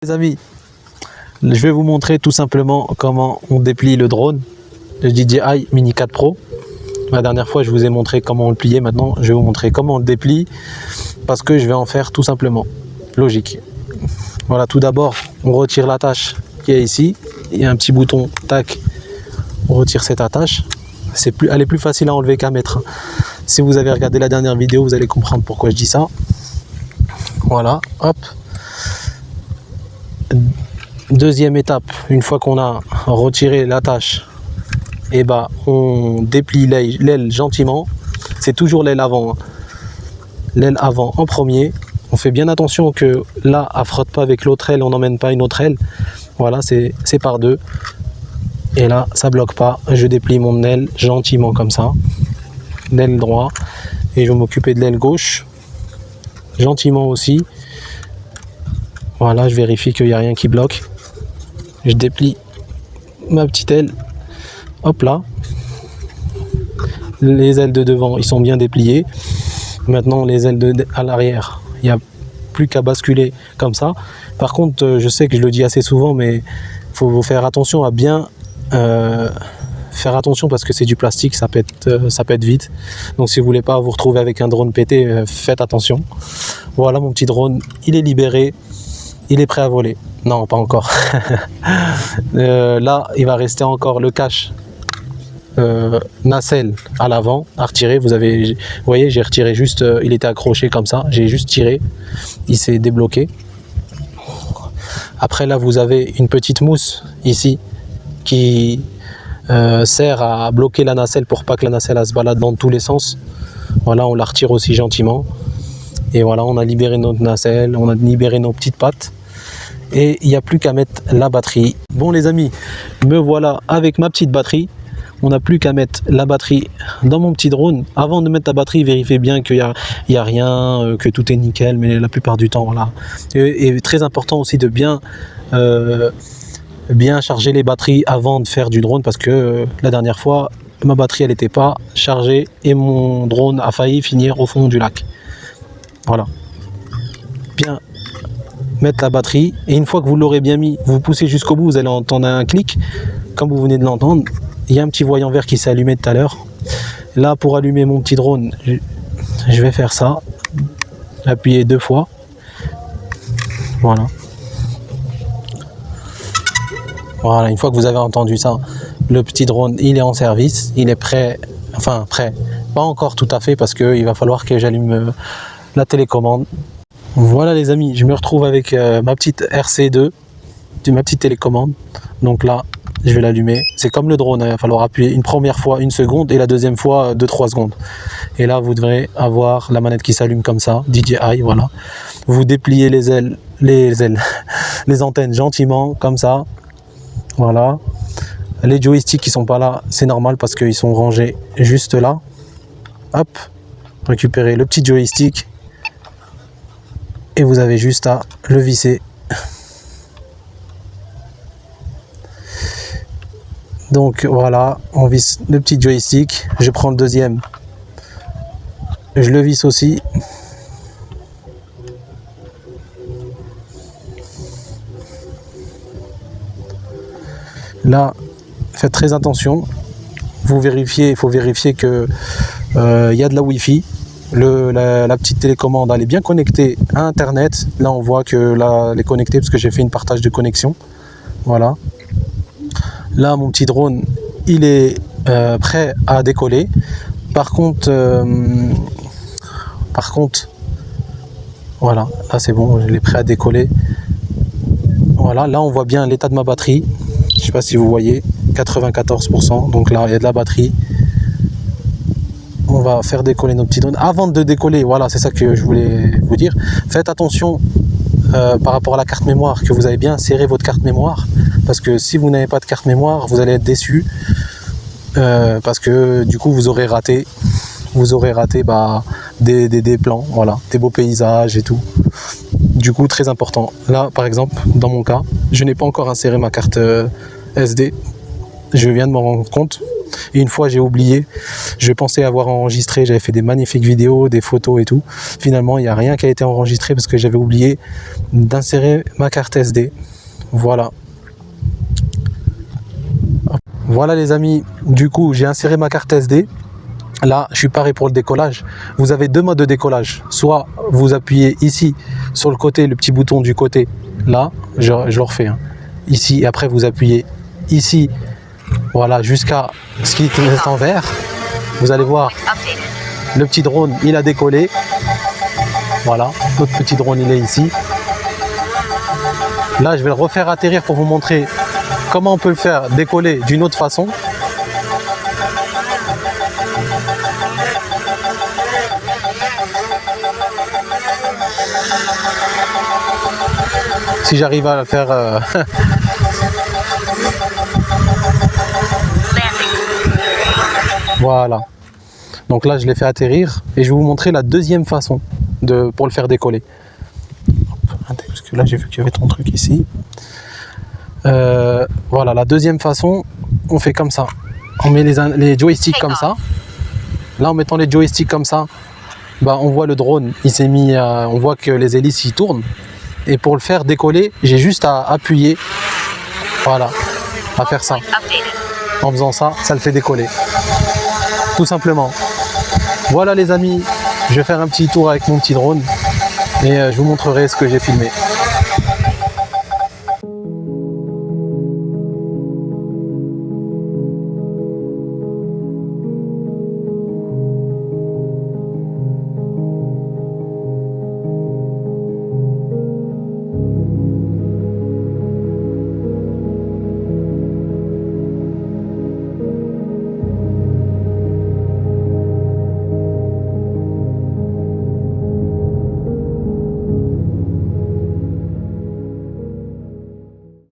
Les amis, je vais vous montrer tout simplement comment on déplie le drone, le DJI Mini 4 Pro. La dernière fois, je vous ai montré comment on le pliait. Maintenant, je vais vous montrer comment on le déplie parce que je vais en faire tout simplement. Logique. Voilà, tout d'abord, on retire l'attache qui est ici. Il y a un petit bouton, tac, on retire cette attache. Elle est plus facile à enlever qu'à mettre. Si vous avez regardé la dernière vidéo, vous allez comprendre pourquoi je dis ça. Voilà, hop. Deuxième étape, une fois qu'on a retiré l'attache, et on déplie l'aile gentiment. C'est toujours l'aile avant, hein. L'aile avant en premier. On fait bien attention que là, elle frotte pas avec l'autre aile, on n'emmène pas une autre aile. Voilà, c'est par deux. Et là, ça bloque pas. Je déplie mon aile gentiment comme ça, l'aile droite, et je vais m'occuper de l'aile gauche, gentiment aussi. Voilà, je vérifie qu'il n'y a rien qui bloque. Je déplie ma petite aile. Hop là. Les ailes de devant, ils sont bien dépliées. Maintenant, les ailes à l'arrière, il n'y a plus qu'à basculer comme ça. Par contre, je sais que je le dis assez souvent, mais il faut faire attention à bien faire attention parce que c'est du plastique, ça pète vite. Donc si vous voulez pas vous retrouver avec un drone pété, faites attention. Voilà, mon petit drone, il est libéré. Il est prêt à voler. Non, pas encore. Là, il va rester encore le cache nacelle à l'avant à retirer. Vous voyez, j'ai retiré juste, il était accroché comme ça. J'ai juste tiré, il s'est débloqué. Après là, vous avez une petite mousse ici qui sert à bloquer la nacelle pour pas que la nacelle elle se balade dans tous les sens. Voilà, on la retire aussi gentiment. Et voilà, on a libéré notre nacelle, on a libéré nos petites pattes. Et il n'y a plus qu'à mettre la batterie. Bon les amis, me voilà avec ma petite batterie. On n'a plus qu'à mettre la batterie dans mon petit drone. Avant de mettre la batterie, vérifiez bien qu'il n'y a rien, que tout est nickel, mais la plupart du temps, voilà. Et très important aussi de bien charger les batteries avant de faire du drone, parce que la dernière fois, ma batterie elle n'était pas chargée et mon drone a failli finir au fond du lac. Voilà. Bien mettre la batterie, et une fois que vous l'aurez bien mis, vous poussez jusqu'au bout, vous allez entendre un clic, comme vous venez de l'entendre. Il y a un petit voyant vert qui s'est allumé tout à l'heure. Là, pour allumer mon petit drone, je vais faire ça, appuyer 2 fois. Voilà. Voilà, une fois que vous avez entendu ça, le petit drone, il est en service, il est prêt, enfin prêt, pas encore tout à fait, parce qu'il va falloir que j'allume la télécommande. Voilà les amis, je me retrouve avec ma petite RC2, ma petite télécommande. Donc là, je vais l'allumer. C'est comme le drone, hein, il va falloir appuyer une première fois 1 seconde et la deuxième fois 2-3 secondes. Et là, vous devrez avoir la manette qui s'allume comme ça, DJI, voilà. Vous dépliez les antennes gentiment, comme ça. Voilà. Les joysticks qui sont pas là, c'est normal parce qu'ils sont rangés juste là. Hop, récupérez le petit joystick. Et vous avez juste à le visser. Donc voilà, on visse le petit joystick. Je prends le deuxième. Je le visse aussi. Là, faites très attention. Il faut vérifier que y a de la Wi-Fi. La petite télécommande elle est bien connectée à internet. Là on voit que là elle est connectée parce que j'ai fait une partage de connexion. Voilà, là mon petit drone il est prêt à décoller. Par contre voilà, là c'est bon, il est prêt à décoller. Voilà, là on voit bien l'état de ma batterie, je sais pas si vous voyez, 94%. Donc là il y a de la batterie. On va faire décoller nos petits drones. Avant de décoller, voilà, c'est ça que je voulais vous dire. Faites attention par rapport à la carte mémoire, que vous avez bien serré votre carte mémoire. Parce que si vous n'avez pas de carte mémoire, vous allez être déçu. Parce que du coup, vous aurez raté des plans, voilà, des beaux paysages et tout. Du coup, très important. Là, par exemple, dans mon cas, je n'ai pas encore inséré ma carte SD. Je viens de m'en rendre compte. Et une fois, j'ai oublié. Je pensais avoir enregistré. J'avais fait des magnifiques vidéos, des photos et tout. Finalement, il n'y a rien qui a été enregistré parce que j'avais oublié d'insérer ma carte SD. Voilà. Voilà les amis. Du coup, j'ai inséré ma carte SD. Là, je suis paré pour le décollage. Vous avez deux modes de décollage. Soit vous appuyez ici, sur le côté, le petit bouton du côté. Là, je le refais. Hein. Ici, et après vous appuyez ici. Voilà, jusqu'à ce qu'il reste en vert. Vous allez voir, le petit drone, il a décollé. Voilà, notre petit drone, il est ici. Là, je vais le refaire atterrir pour vous montrer comment on peut le faire décoller d'une autre façon. Si j'arrive à le faire... Voilà. Donc là, je l'ai fait atterrir et je vais vous montrer la deuxième façon pour le faire décoller. Parce que là, j'ai vu qu'il y avait ton truc ici. Voilà, la deuxième façon, on fait comme ça. On met les joysticks comme ça. Là, en mettant les joysticks comme ça, bah, on voit le drone, il s'est mis, on voit que les hélices y tournent. Et pour le faire décoller, j'ai juste à appuyer. Voilà, à faire ça. En faisant ça, ça le fait décoller. Tout simplement. Voilà les amis, je vais faire un petit tour avec mon petit drone et je vous montrerai ce que j'ai filmé.